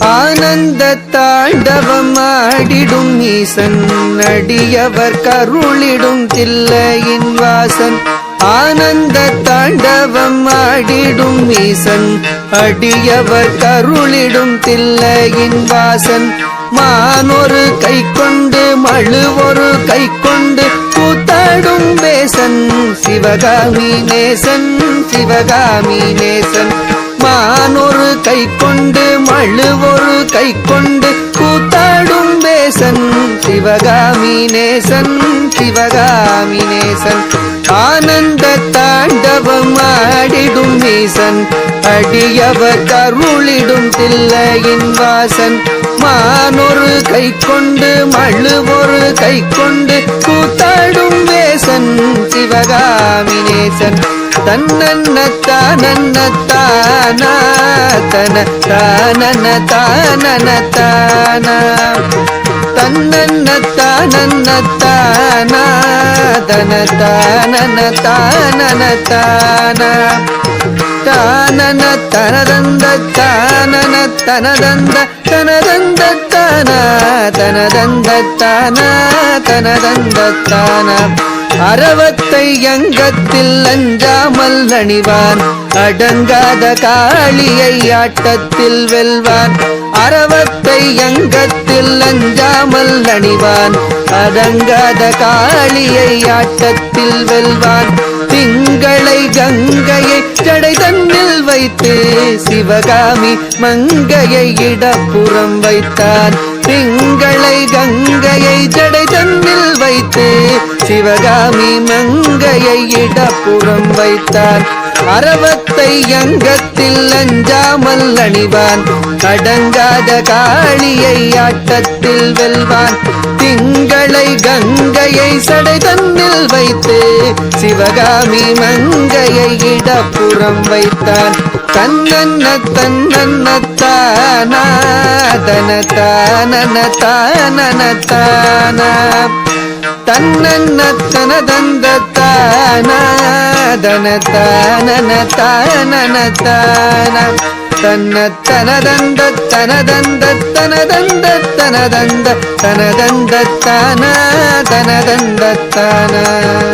ஆனந்த தாண்டவம் ஆடிடும் ஈசன் அடியவர் கருளிடும் தில்லையின் வாசன் ஆனந்த தாண்டவம் ஆடிடும் ஈசன் அடியவர் கருளிடும் தில்லையின் வாசன் மானொரு கை கொண்டு மழுவொரு கை கொண்டு கூத்தாடும் பேசன் சிவகாமி நேசன் சிவகாமி நேசன் மானொரு கை கொண்டு மழுவொரு கை கொண்டு கூத்தாடும் பேசன் சிவகாமி நேசன் சிவகாமி நேசன் ஆனந்த தாண்டவம் ஆடிடும் ஈசன் அடியவர் கருளிடும் தில்லையின் வாசன் மானொரு கை கொண்டு மழுவொரு கை கொண்டு கூத்தாடும் வேசன் சிவகாமி நேசன் தன்னன்ன தானன்ன தானா தன தானன தானன தானா தன்னன்ன தானன்ன தானா தன தானன தானன தானா தானன தனதந்த தானன தனதந்த தனதந்த தானா தனதந்த தானா தனதந்த தானா அரவத்தை அங்கத்தில் அஞ்சாமல் அணிவான் அடங்காத காளியை ஆட்டத்தில் வெல்வான் அரவத்தை அங்கத்தில் அஞ்சாமல் அணிவான் அடங்காத காளியை ஆட்டத்தில் வெல்வான் திங்களை கங்கையை ஜடை தன்னில் வைத்து சிவகாமி மங்கையை இடப்புறம் வைத்தான் திங்களை கங்கையை ஜடை தன்னில் வைத்து சிவகாமி மங்கையை இடப்புறம் வைத்தான் அரவத்தை அங்கத்தில் அஞ்சாமல் அணிவான் அடங்காத காளியை ஆட்டத்தில் வெல்வான் திங்களை கங்கையை சடை தன்னில் வைத்து சிவகாமி மங்கையை இடப்புறம் வைத்தான் தன்னன்ன தன்னன்ன தானா தன தானன தானன தானா தன்னன்ன தனதந்த தானா தன தானன தானன தானா தன்ன தனதந்த தனதந்த தனதந்த தனதந்த தனதந்த தானா தனதந்த தானா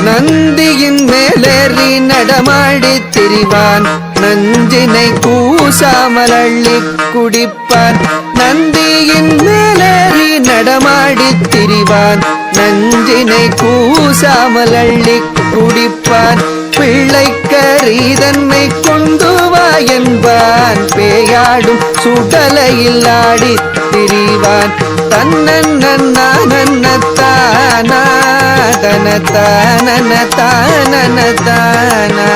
நந்தியின் மேலேறி நடமாடி திரிவான் நஞ்சினை கூசாமல் அள்ளி குடிப்பான் நந்தியின் மேலேறி நடமாடி திரிவான் நஞ்சினை கூசாமல் அள்ளி குடிப்பான் பிள்ளைக்கரீதன்னை கொண்டு வா என்பான் பேயாடும் சுடலையில் ஆடி திரிவான் தன்னன்ன தானா தன தானன தானன தானா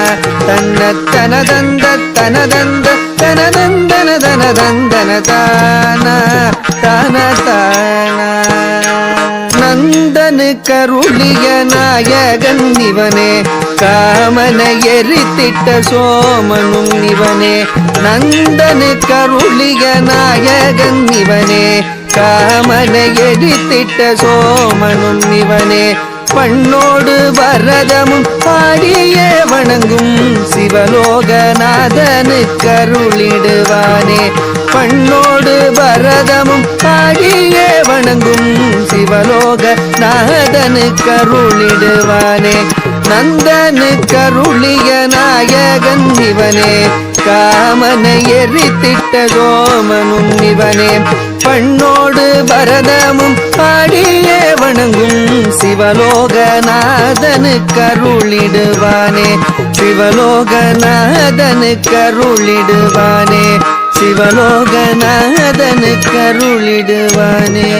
தன்ன தனதந்த தனதந்த தனதந்தன தனதந்தன தானா தான தானா நந்தனு கருளிய நாயகன் இவனே காமனை எரித்திட்ட சோமனும் இவனே நந்தனு கருளிய நாயகன் இவனே காமனை எரித்திட்ட சோமனும் இவனே பண்ணோடு பரதமும் பாடியே வணங்கும் சிவலோகநாதனு கருளிடுவானே பண்ணோடு பரதமும் பாடியே வணங்கும் சிவலோகநாதனு கருளிடுவானே நந்தனு கருளிய நாயகன் இவனே காமனை எரித்திட்ட சோமனும் இவனே பண்ணோடு பரதமும் பாடியே வணங்கும் சிவலோகநாதனு கருளிடுவானே சிவலோகநாதனு கருளிடுவானே சிவலோகநாதனு கருளிடுவானே.